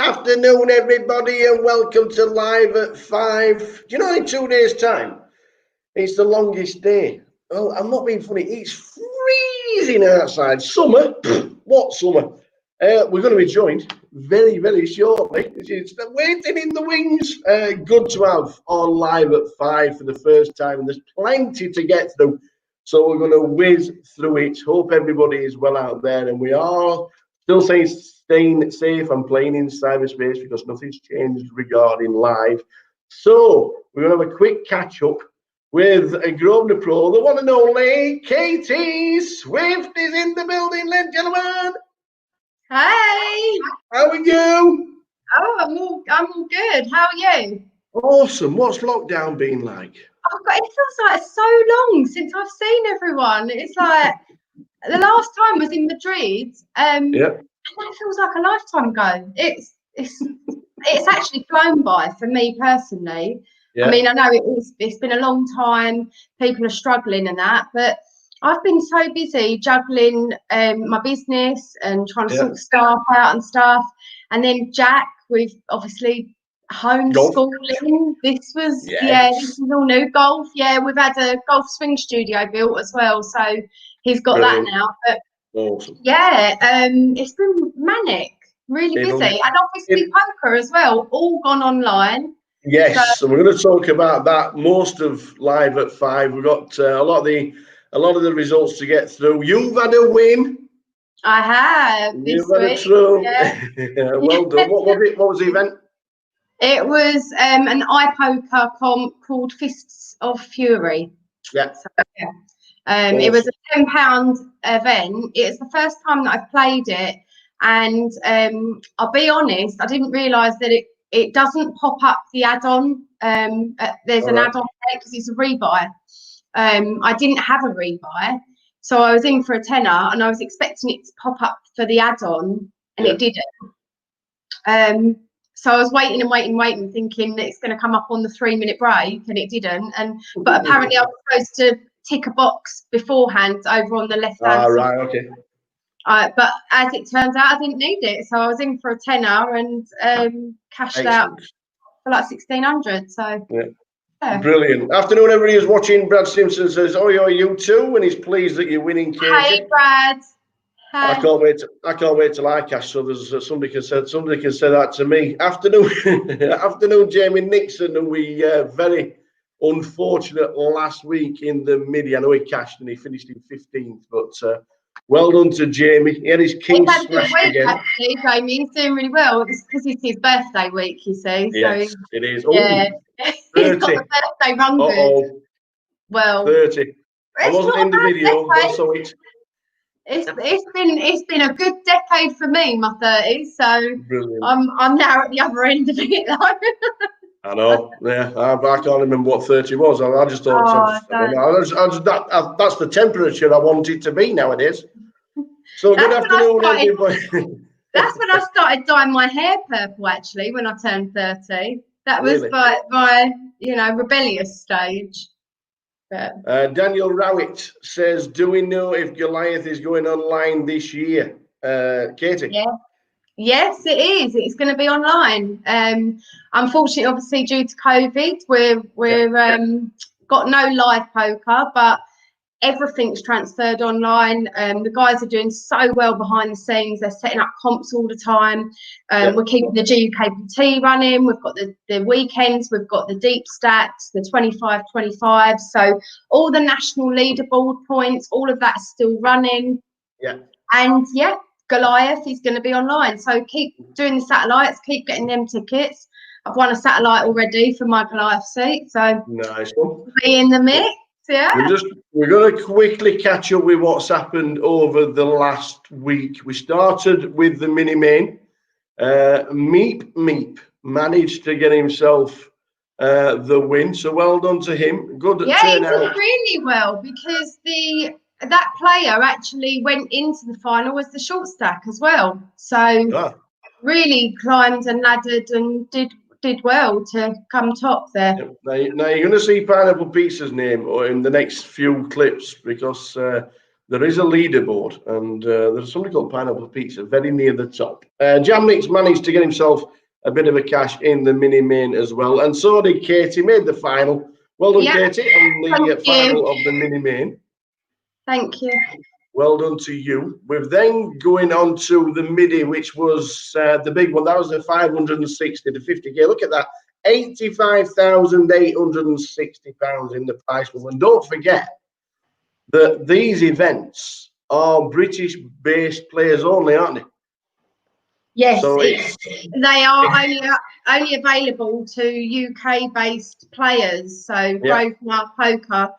Afternoon, everybody, and welcome to Live at 5. Do you know in 2 days' time, it's the longest day? Well, I'm not being funny. It's freezing outside. Summer? What summer? We're going to be joined very, very shortly. It's waiting in the wings. Good to have on Live at 5 for the first time, and there's plenty to get through. So we're going to whiz through it. Hope everybody is well out there, and we are still staying safe and playing in cyberspace because nothing's changed regarding live. So we're going to have a quick catch up with a Grosvenor Pro, the one and only Katie Swift is in the building, ladies and gentlemen. Hey. How are you? Oh, I'm all good. How are you? Awesome. What's lockdown been like? Oh God, it feels like so long since I've seen everyone. It's like the last time was in Madrid. Yeah. And that feels like a lifetime ago. It's actually flown by for me personally. Yeah. I mean, I know it's been a long time. People are struggling and that, but I've been so busy juggling my business and trying to sort staff out and stuff. And then Jack, with obviously homeschooling. This was this is all new. Golf, we've had a golf swing studio built as well, so he's got that now. But awesome. It's been manic, really busy, and obviously poker as well, all gone online. Yes, so we're going to talk about that. Most of Live at 5. We've got a lot of the results to get through. You've had a win. I have. You've had a true. Well done. What was it? What was the event? It was an iPoker comp called Fists of Fury. Yeah. So, awesome. It was a £10 event. It's the first time that I've played it, and I'll be honest, I didn't realise that it doesn't pop up the add-on. There's an add-on because it's a rebuy. I didn't have a rebuy, so I was in for a tenner, and I was expecting it to pop up for the add-on, and it didn't. So I was waiting, thinking that it's going to come up on the 3-minute break, and it didn't. But apparently I was supposed to tick a box beforehand over on the left-hand side. Right, okay. But as it turns out, I didn't need it, so I was in for a tenner and cashed out for like 1,600. So brilliant. Afternoon, everybody who's watching. Brad Simpson says, "Oh, you too," and he's pleased that you're winning, Katie. Hey, Brad. I can't wait till I cash. So there's somebody can say that to me. Afternoon, Jamie Nixon, who we very unfortunate last week in the midi. I know he cashed and he finished in 15th, but well done to Jamie. He had his king smashed again. Actually, Jamie, he's doing really well. It's because it's his birthday week, you see. Yes, so, it is. Yeah, he's got the birthday run good. Well, 30. I wasn't in the video, but I saw it. It's been a good decade for me, my 30s. So brilliant. I'm now at the other end of it. I know. Yeah, I can't remember what 30 was. I just thought that's the temperature I want it to be nowadays. So good afternoon, everybody. That's when I started dyeing my hair purple. Actually, when I turned 30, that was my rebellious stage. Daniel Rowett says, "Do we know if Goliath is going online this year?" Katie. Yeah. Yes, it is. It's going to be online. Unfortunately, obviously, due to COVID, we're got no live poker, but everything's transferred online. The guys are doing so well behind the scenes. They're setting up comps all the time. We're keeping the GUKPT running. We've got the weekends. We've got the deep stacks, the 25-25. So all the national leaderboard points, all of that's still running. Yeah. And Goliath is going to be online. So keep doing the satellites. Keep getting them tickets. I've won a satellite already for my Goliath seat. So nice one. Be in the mix. Yeah. We're going to quickly catch up with what's happened over the last week. We started with the mini main. Meep managed to get himself the win, so well done to him. Good turnout. He did really well because that player actually went into the final as the short stack as well. So really climbed and laddered and did well to come top there. Now you're going to see Pineapple Pizza's name in the next few clips because there is a leaderboard, and there's somebody called Pineapple Pizza very near the top. Jamnick's managed to get himself a bit of a cash in the mini main as well, and so did Katie. Made the final. Well done, Katie, on the final of the mini main. Thank you. Well done to you. We're then going on to the midi, which was the big one. That was the 560 to 50k. Look at that, £85,860 in the prize pool. And don't forget that these events are British-based players only, aren't they? Yes, so they are only available to UK-based players. So Grosvenor Poker,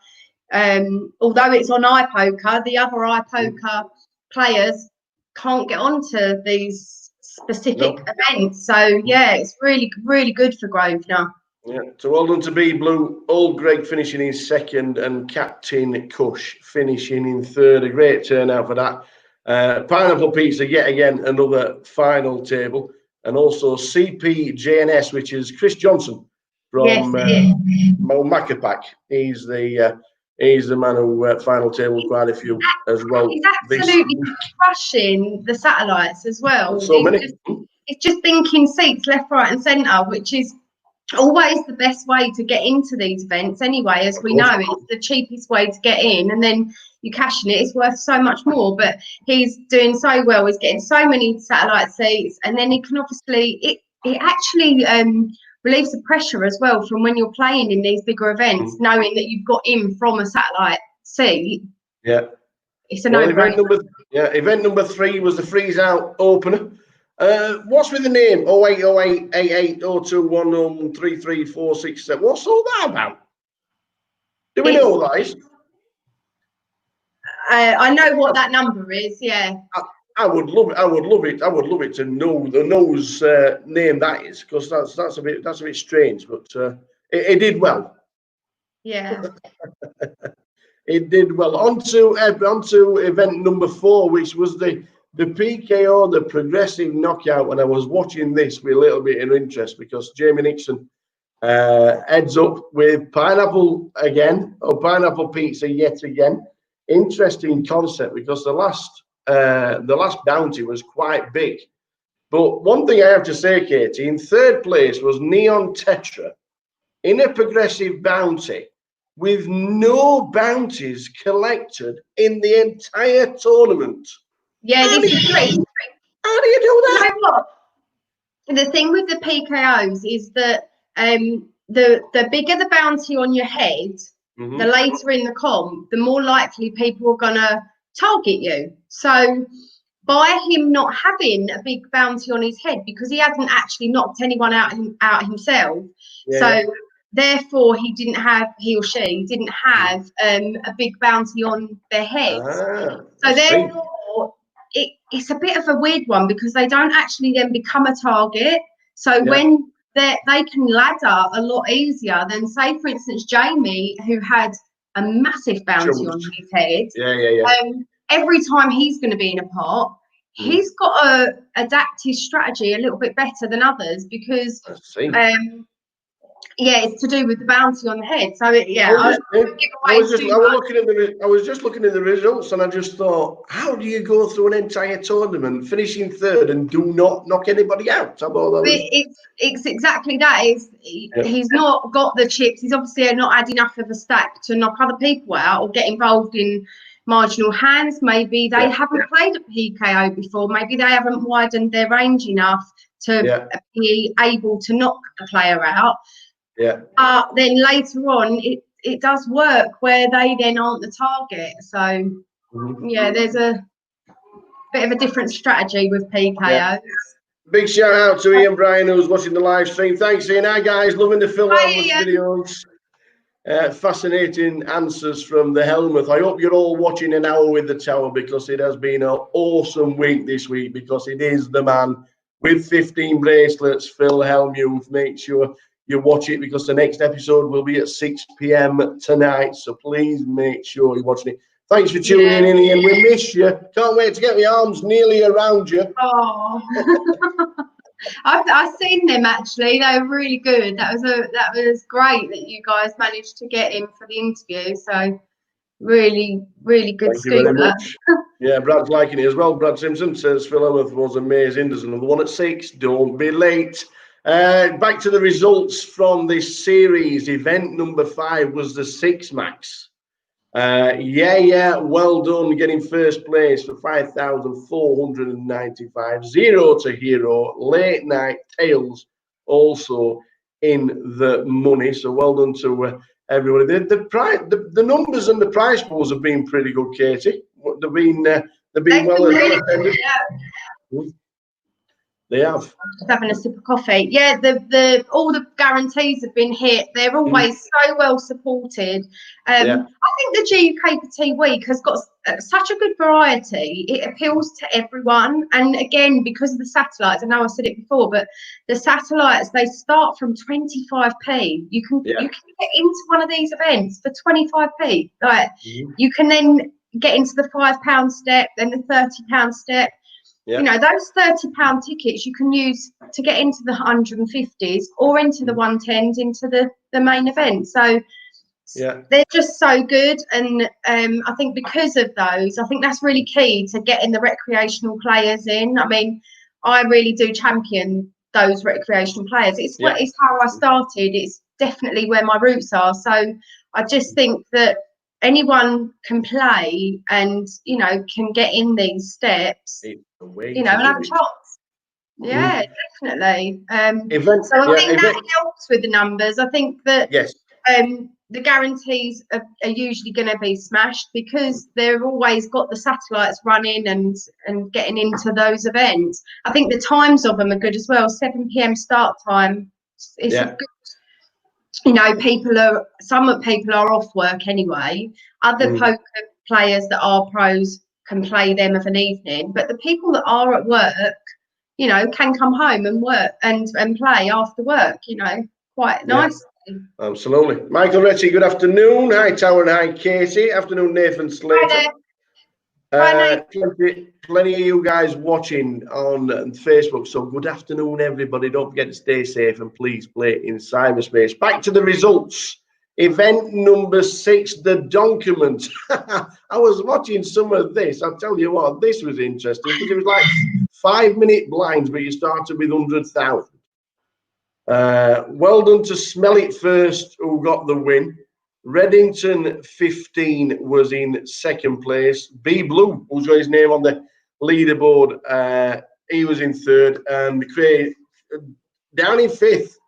although it's on iPoker, the other iPoker players can't get onto these specific events. So yeah, it's really, really good for Grosvenor. Yeah, so well done to B Blue. Old Greg finishing in second, and Captain Cush finishing in third. A great turnout for that. Pineapple Pizza, yet again, another final table. And also CPJNS, which is Chris Johnson from Macapac. He's the man who final table quite a few as well. He's absolutely crushing the satellites as well. It's just thinking seats left, right, and centre, which is always the best way to get into these events anyway. As we know, it's the cheapest way to get in, and then you cash in it, it's worth so much more. But he's doing so well, he's getting so many satellite seats, and then he can obviously it actually relieves the pressure as well from when you're playing in these bigger events, knowing that you've got in from a satellite seat. Yeah, it's a no-brainer. Event number 3 was the Freezeout opener. What's with the name 0808 880210 33467? What's all that about? Do we know what that is? I know what that number is. Yeah. I would love it. I would love it to know the name that is, because that's a bit strange. But it did well. Yeah. It did well. On to event number 4, which was the PKO, the progressive knockout. And I was watching this with a little bit of interest because Jamie Nixon heads up with Pineapple again, or Pineapple Pizza yet again. Interesting concept, because the last bounty was quite big. But one thing I have to say, Katie, in third place was Neon Tetra in a progressive bounty with no bounties collected in the entire tournament. Yeah, this is great. How do you do that? You know what? The thing with the PKOs is that the bigger the bounty on your head, the later in the comp, the more likely people are going to target you. So by him not having a big bounty on his head, because he hasn't actually knocked anyone out himself, therefore he or she didn't have a big bounty on their head. So therefore it's a bit of a weird one, because they don't actually then become a target. So when they can ladder a lot easier than, say, for instance, Jamie, who had a massive bounty on his head. Every time he's going to be in a pot, he's got to adapt his strategy a little bit better than others, because it's to do with the bounty on the head. So I was just looking at the results, and I just thought, how do you go through an entire tournament, finishing third, and do not knock anybody out? It's exactly that. He's not got the chips. He's obviously not had enough of a stack to knock other people out or get involved in marginal hands. Maybe they haven't played at PKO before. Maybe they haven't widened their range enough to be able to knock a player out. Then later on, it does work where they then aren't the target. So there's a bit of a different strategy with PKOs. Big shout out to Ian Bryan, who's watching the live stream. Thanks, Ian. Hi guys, loving the Phil Hellmuth videos. Fascinating answers from the Hellmuth. I hope you're all watching An Hour with the Tower, because it has been an awesome week this week, because it is the man with 15 bracelets, Phil Hellmuth. Make sure you watch it, because the next episode will be at 6 p.m. tonight. So please make sure you're watching it. Thanks for tuning in, Ian. We miss you. Can't wait to get my arms nearly around you. Oh, I've seen them actually. They were really good. That was great that you guys managed to get him for the interview. So really, really good Thank you very scooter. much. Yeah, Brad's liking it as well. Brad Simpson says Hellmuth was amazing. There's another one at 6. Don't be late. Back to the results from this series. Event number 5 was the 6 max. Well done, getting first place for 5,495. 0 to Hero. Late Night Tales also in the money. So well done to everybody. The numbers and the prize pools have been pretty good, Katie. They've been well attended. They have. Just having a sip of coffee. Yeah, the all the guarantees have been hit. They're always so well supported. I think the GUKPT week has got such a good variety. It appeals to everyone. And again, because of the satellites, I know I said it before, but the satellites, they start from 25p. You can get into one of these events for 25p. Like you can then get into the £5 step, then the £30 step. You know, those £30 tickets you can use to get into the 150s or into the 110s, into the main event. So they're just so good. And I think because of those, I think that's really key to getting the recreational players in. I mean, I really do champion those recreational players. It's how I started. It's definitely where my roots are. So I just think that anyone can play and, you know, can get in these steps. You know, and have a chance. Yeah, definitely. So I think that helps with the numbers. I think that the guarantees are usually going to be smashed because they've always got the satellites running and getting into those events. I think the times of them are good as well. 7 p.m. start time. It's a good. You know, some people are off work anyway. Other poker players that are pros can play them of an evening, but the people that are at work, you know, can come home and work and play after work, you know, quite nicely. Absolutely. Michael Retty, good afternoon. Hi Tower and hi Katie. Afternoon Nathan Slater. Plenty of you guys watching on Facebook, so good afternoon everybody. Don't forget to stay safe and please play in cyberspace. Back to the results. Event number 6, the document. I was watching some of this. I'll tell you what, this was interesting because it was like 5-minute blinds, but you started with 100,000. Well done to Smell It First, who got the win. Reddington 15 was in second place. B Blue, who's got his name on the leaderboard, he was in third. And down in fifth,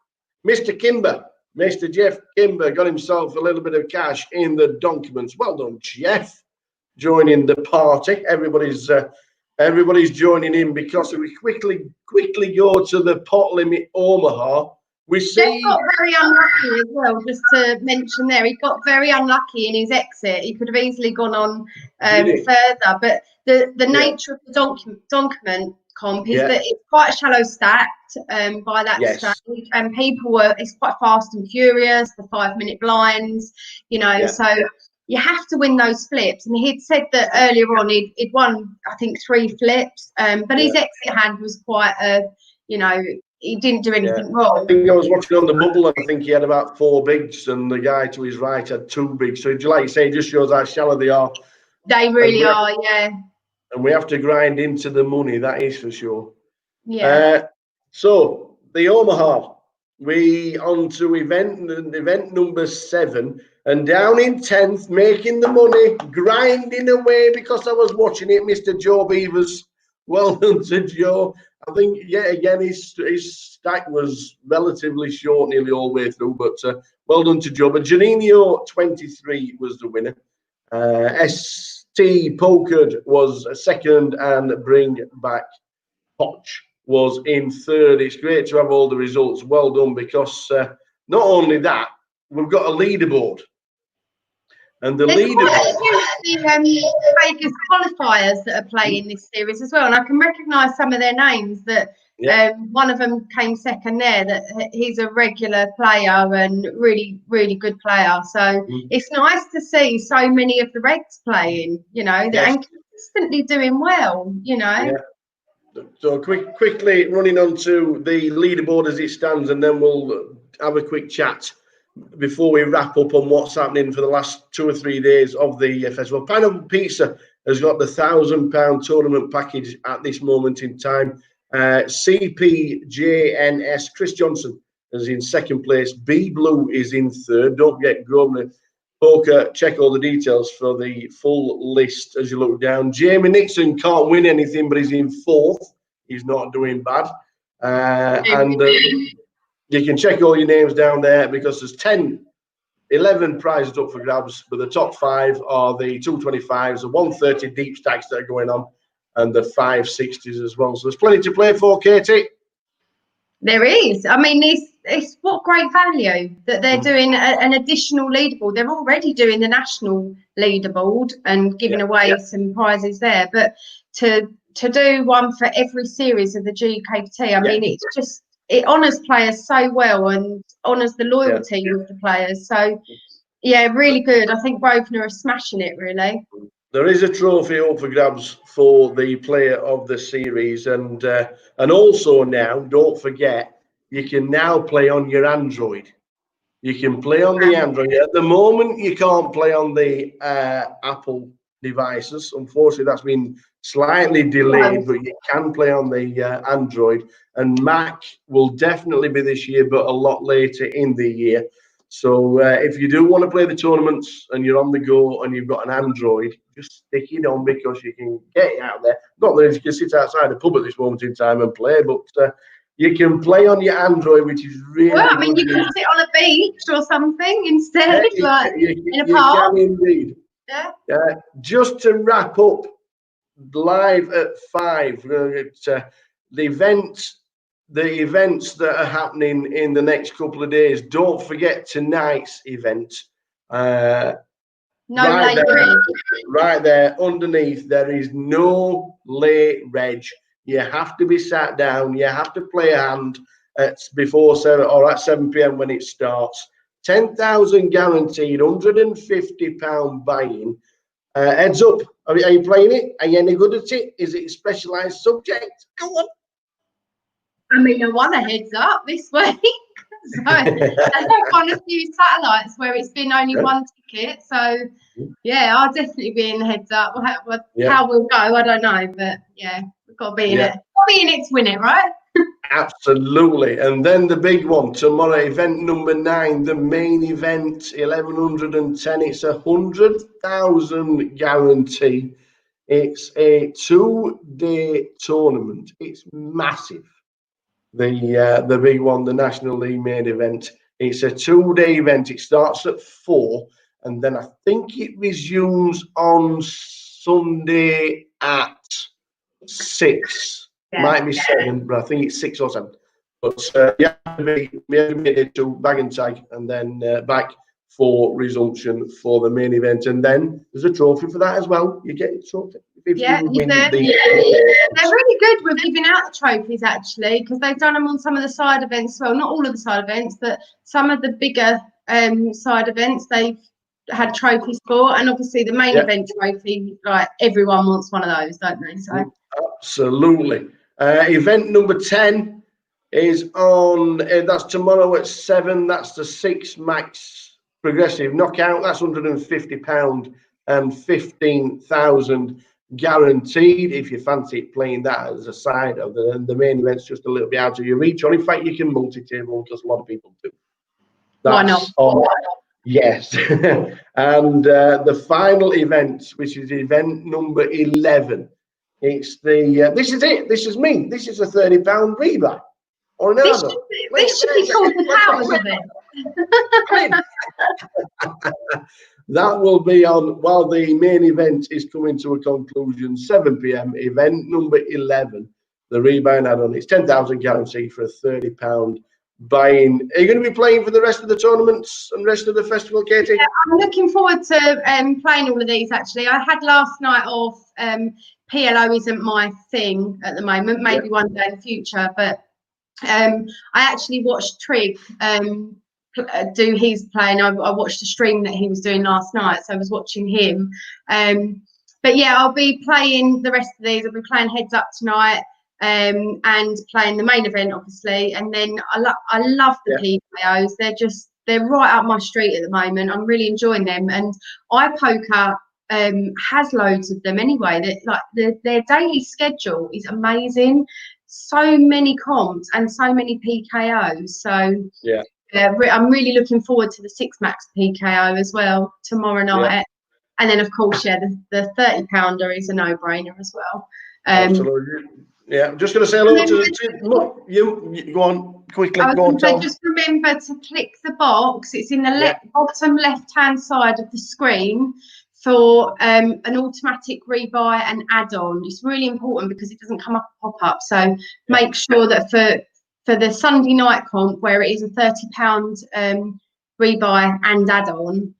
Mr. Kimber. Mr. Jeff Kimber got himself a little bit of cash in the documents. Well done, Jeff, joining the party. Everybody's joining in because we quickly go to the pot limit Omaha. We see Jeff got very unlucky as well, just to mention there. He got very unlucky in his exit. He could have easily gone on further. But the nature of the document comp is that it's quite a shallow stacked by that stage, and it's quite fast and furious, the 5-minute blinds, you know, so you have to win those flips. And he'd said that earlier on he'd won, I think, 3 flips, but his exit hand was quite you know, he didn't do anything wrong. I think I was watching on the bubble and I think he had about 4 bigs and the guy to his right had 2 bigs. So like you say, it just shows how shallow they are. They really are, And we have to grind into the money, that is for sure. Yeah. So the Omaha, we on to event number 7, and down in 10th, making the money, grinding away because I was watching it, Mr. Joe Beavers. Well done to Joe. I think yet again his stack was relatively short nearly all the way through, but well done to Joe. But Janino 23 was the winner. ST Pokered was second, and Bring Back Potch was in third. It's great to have all the results. Well done, because not only that, we've got a leaderboard. And the leaderboard. The Vegas qualifiers that are playing this series as well, and I can recognise some of their names. That one of them came second there. That he's a regular player and really, really good player. So it's nice to see so many of the regs playing. You know, and consistently doing well. You know. Yeah. So quickly running on to the leaderboard as it stands, and then we'll have a quick chat before we wrap up on what's happening for the last 2 or 3 days of the festival. Pineapple Pizza has got the £1,000 tournament package at this moment in time. CPJNS, Chris Johnson, is in second place. B Blue is in third. Don't forget, Grosvenor Poker. Check all the details for the full list as you look down. Jamie Nixon can't win anything, but he's in fourth. He's not doing bad. You can check all your names down there because there's 11 prizes up for grabs, but the top 5 are the 225s, the 130 deep stacks that are going on, and the 560s as well. So there's plenty to play for, Katie. There is. I mean, it's what great value that they're doing an additional leaderboard. They're already doing the national leaderboard and giving away some prizes there, but to do one for every series of the GKT, I mean, it's just, it honours players so well and honours the loyalty of the players. So, yeah, really good. I think Grosvenor are smashing it, really. There is a trophy up for grabs for the player of the series. And also now, don't forget, you can now play on your Android. You can play on the Android. At the moment, you can't play on the Apple devices. Unfortunately, that's been slightly delayed, but you can play on the Android. And Mac will definitely be this year, but a lot later in the year. So if you do want to play the tournaments and you're on the go and you've got an Android, just stick it on because you can get it out there. Not that you can sit outside a pub at this moment in time and play, but you can play on your Android, which is really well. I mean, you can sit on a beach or something instead, in a park. You can indeed. Yeah. Just to wrap up, live at 5, the events that are happening in the next couple of days. Don't forget tonight's event. Right there underneath, there is no late reg. You have to be sat down. You have to play a hand before 7 or at 7 p.m. when it starts. 10,000 guaranteed, £150 buy-in. Heads up. Are you playing it? Are you any good at it? Is it a specialised subject? Go on. I mean, I won a heads up this week. So I've won a few satellites where it's been only one ticket. So, yeah, I'll definitely be in the heads up. How we'll go, I don't know. But, yeah, we've got to be in it. Got to be in it to win it, right? Absolutely. And then the big one tomorrow, event number 9, the main event, 1110. It's 100,000 guarantee. It's a 2-day tournament. It's massive. The big one, the National League main event. It's a 2-day event. It starts at 4, and then I think it resumes on Sunday at 6. Might be 7, but I think it's 6 or 7. But you have to be to bag and tag, and then back for resumption for the main event. And then there's a trophy for that as well. You get a trophy. They're really good with giving out the trophies, actually, because they've done them on some of the side events. Well, not all of the side events, but some of the bigger side events they've had trophies for. And obviously the main event trophy, like everyone wants one of those, don't they? So absolutely. Event number 10 is on, that's tomorrow at 7. That's the 6 max progressive knockout. That's £150 and 15,000 guaranteed. If you fancy playing that as a side of the main event's just a little bit out of your reach. Or in fact, you can multi-table because a lot of people do. Why not? Yes. And the final event, which is event number 11. It's the this is it. This is me. This is a £30 rebuy. Or an this should be called the powers of it. That will be on while the main event is coming to a conclusion. 7 p.m. Event number 11. The rebuy add-on. It's 10,000 guarantee for a £30 buy-in. Are you going to be playing for the rest of the tournaments and rest of the festival, Katie? Yeah, I'm looking forward to playing all of these. Actually, I had last night off. PLO isn't my thing at the moment. Maybe one day in the future, but I actually watched Trig do his playing. I watched the stream that he was doing last night, so I was watching him. But yeah, I'll be playing the rest of these. I'll be playing heads up tonight and playing the main event, obviously. And then I love the PKOs. They're just they're right up my street at the moment. I'm really enjoying them, and iPoker has loads of them anyway. Their daily schedule is amazing. So many comps and so many PKOs. So yeah, I'm really looking forward to the 6 max PKO as well tomorrow night. Yeah. And then of course, yeah, the 30 pounder is a no-brainer as well. Absolutely. Yeah, I'm just going to say hello to you. Go on quickly. Go on, Tom. Just remember to click the box. It's in the bottom left-hand side of the screen for an automatic rebuy and add-on. It's really important because it doesn't come up a pop-up. So make sure that for the Sunday night comp, where it is a £30 rebuy and add-on,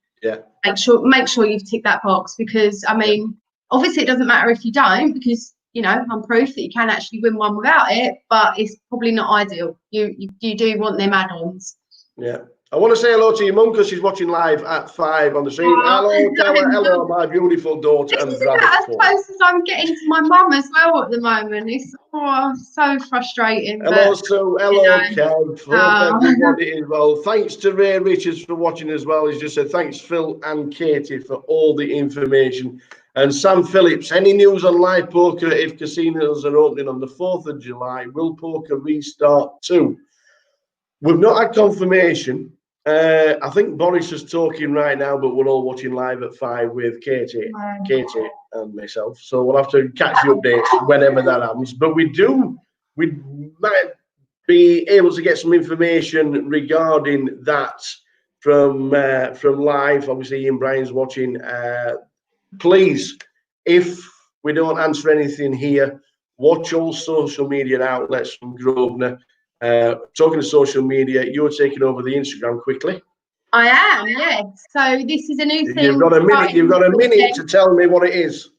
make sure you've ticked that box, because I mean, obviously it doesn't matter if you don't, because you know, I'm proof that you can actually win one without it, but it's probably not ideal. You do want them add-ons. Yeah. I want to say hello to your mum because she's watching live at 5 on the stream. Hello, my beautiful daughter and brother. As close as I'm getting to my mum as well at the moment. It's so frustrating. Hello, Sue. Hello, Kev. Hope everybody is well. Thanks to Ray Richards for watching as well. He's just said thanks, Phil and Katie, for all the information. And Sam Phillips, any news on live poker if casinos are opening on the 4th of July? Will poker restart too? We've not had confirmation. I think Boris is talking right now, but we're all watching live at 5 with Katie and myself. So we'll have to catch the updates whenever that happens. But we might be able to get some information regarding that from live. Obviously, Ian Bryan's watching. Please, if we don't answer anything here, watch all social media outlets from Grosvenor. Talking to social media, you're taking over the Instagram quickly. I am, yes. So this is a new thing. You've got a minute to tell me what it is.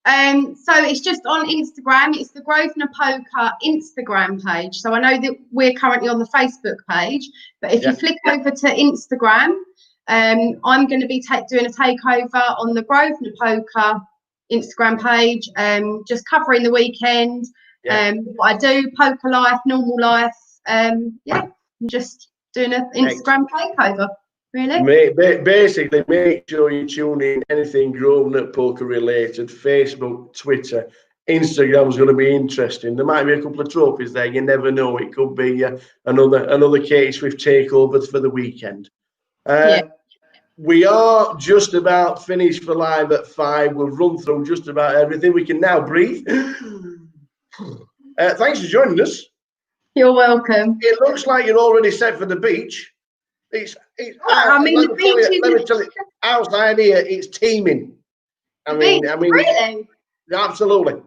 So it's just on Instagram. It's the Grosvenor Poker Instagram page. So I know that we're currently on the Facebook page, but if you flick over to Instagram, I'm going to be doing a takeover on the Grosvenor Poker Instagram page, just covering the weekend. What I do, poker life, normal life. I'm just doing an Instagram takeover. Really? Basically, make sure you tune in. Anything Grosvenor poker related, Facebook, Twitter, Instagram is going to be interesting. There might be a couple of trophies there. You never know. It could be another Katie Swift takeover for the weekend. We are just about finished for live at 5. We've run through just about everything. We can now breathe. Thanks for joining us. You're welcome. It looks like you're already set for the beach. Let me tell you, outside here, it's teeming. I mean, really? Absolutely.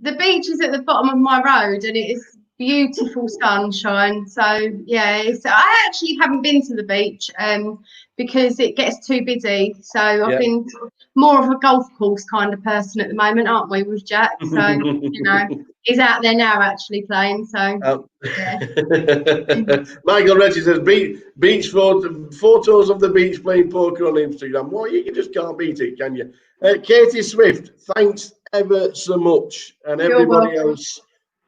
The beach is at the bottom of my road, and it is beautiful sunshine. So yeah, I actually haven't been to the beach because it gets too busy. So I've been more of a golf course kind of person at the moment, aren't we, with Jack? So you know, he's out there now actually playing. So Michael Reggie says beach photos of the beach playing poker on Instagram. Well, you just can't beat it, can you? Katie Swift, thanks ever so much, and everybody else.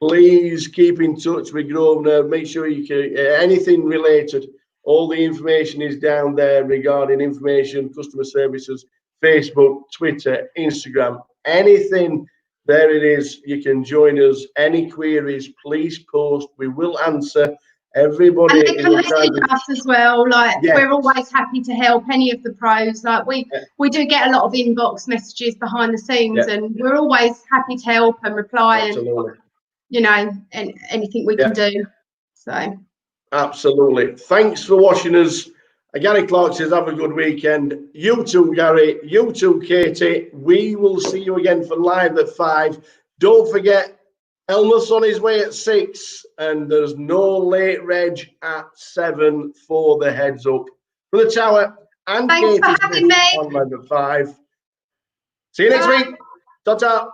Please keep in touch with Grosvenor. Make sure you can anything related. All the information is down there regarding information, customer services, Facebook, Twitter, Instagram, anything. There it is. You can join us. Any queries, please post. We will answer. Everybody and they can message us as well. Like we're always happy to help any of the pros. Like we do get a lot of inbox messages behind the scenes, and we're always happy to help and reply. Absolutely. And you know, and anything we can do. So absolutely. Thanks for watching us. Gary Clark says, have a good weekend. You too, Gary. You too, Katie. We will see you again for live at 5. Don't forget, Hellmuth's on his way at 6, and there's no late reg at 7 for the heads up. For the tower and thanks Katie for having me on live at 5. See you next week. Ta-ta.